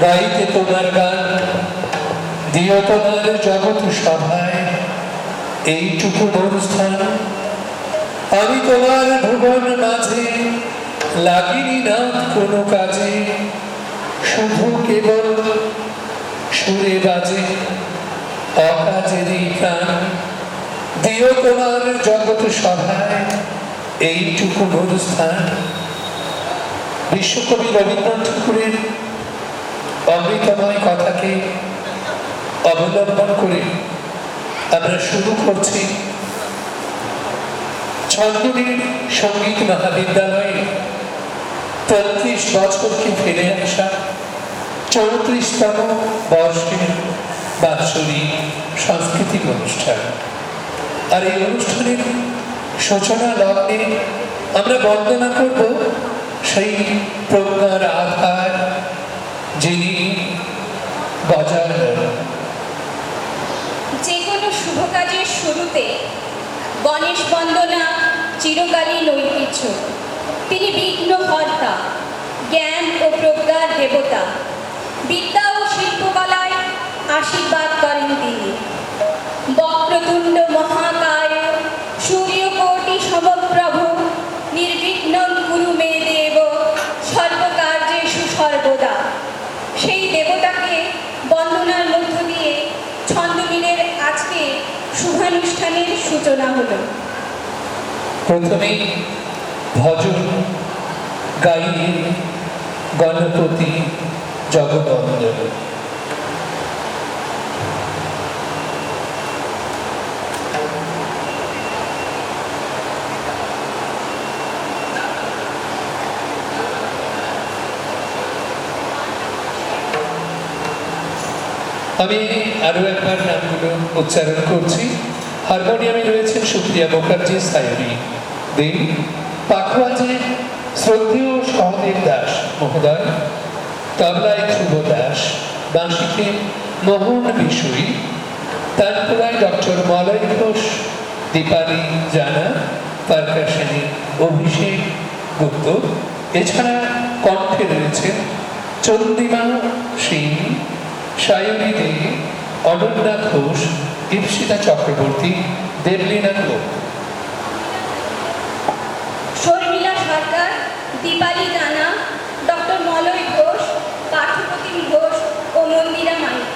গাইতে তোমার গান, দিও তোমার জগৎ সভায় এইটুকু অনুষ্ঠান। আমি তোমার ভুবন মাঝে লাগিনি না কোনো কাজে, শুধু কেবল সুরে বাজে অকাজেরই প্রাণ। দিও তোমার জগৎ সভায় এইটুকু অনুষ্ঠান। বিশ্বকবি রবীন্দ্রনাথ ঠাকুরের অমৃতময় কথাকে অবলম্বন করে আমরা শুরু করছি ছন্দনীর সঙ্গীত মহাবিদ্যালয়ে ৩৩ বছরকে ফিরে আসা ৩৪তম বর্ষের বাৎসরিক সাংস্কৃতিক অনুষ্ঠান। আর এই অনুষ্ঠানের সূচনা লগ্নে আমরা বন্দনা করব সেই প্রজ্ঞার আধার যিনি বজায় যে কোনো শুভ কাজের শুরুতে গণেশ বন্দনা চিরকালীন ঐতিহ্য। তিনি বিঘ্নহর্তা, জ্ঞান ও প্রজ্ঞার দেবতা। বিদ্যা ও শিল্পকলায় আশীর্বাদ করেন তিনি। বক্রতুণ্ড মহাকায় সূর্যকোটি সমপ্রভ, নির্বিঘ্নং কুরু মে দেব, সর্বকার্যেষু সর্বদা। সেই দেবতাকে বন্দনার মধ্য দিয়ে ছন্দমিলের আজকে শুভানুষ্ঠানের সূচনা হলো। প্রথমেই ভজন গাইয়ে গণপতি জগবন্দন। আমি আরো একবার নামগুলো উচ্চারণ করছি। হারমোনিয়ামে রয়েছেন সুপ্রিয়া মুখার্জি সায়নী দে, পাখোয়াজে শ্রদ্ধেয় সহদেব দাস মহোদয়, তবলায় ধ্রুব দাস, বাঁশিতে মোহন বিশুই, তানপুরায় ডক্টর মলয় ঘোষ, দীপালি জানা, পারকাশনী অভিষেক গুপ্ত। এছাড়া কণ্ঠে রয়েছেন চন্দ্রিমা সিং, সায়নী দে, অনন্যা ঘোষ, দীপশিতা চক্রবর্তী, দেবলীনা ঘোষ। শর্মিলা সরকার, দীপালি জানা, ডক্টর মলয় ঘোষ, পার্থপ্রতিম ঘোষ ও মন্দিরা মাইতি।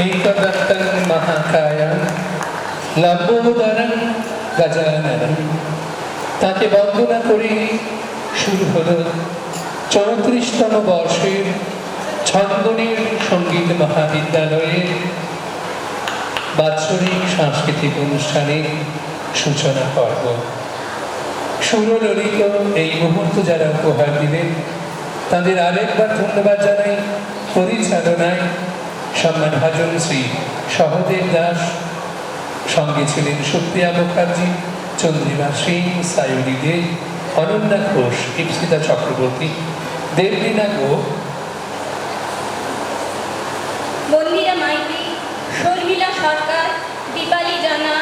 एकदत्तं महाकायं লম্বোদরং গজাননম। তাকে বন্দনা করে শুরু হলো 34তম বর্ষের ছন্দনীর সঙ্গীত মহাবিদ্যালয়ের বাৎসরিক সাংস্কৃতিক অনুষ্ঠানের সূচনা পর্ব। সুরললিত এই মুহূর্ত যারা উপহার দিলেন তাদের আরেকবার ধন্যবাদ জানাই। পরিচালনায় সম্মানভাজন শ্রী সহদেব দাস, সঙ্গে ছিলেন সুপ্রিয়া মুখার্জি, চন্দ্রিমা সিং, সায়নী দে, অনন্যা ঘোষ, ইপ্সিতা চক্রবর্তী, দেবলীনা গো, মন্দিরা মাইতি, শর্মিলা সরকার, দীপালি জানা,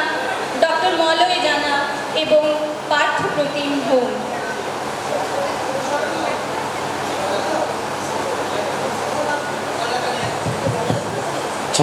ডক্টর মলয় জানা এবং পার্থপ্রতিম ঘোষ।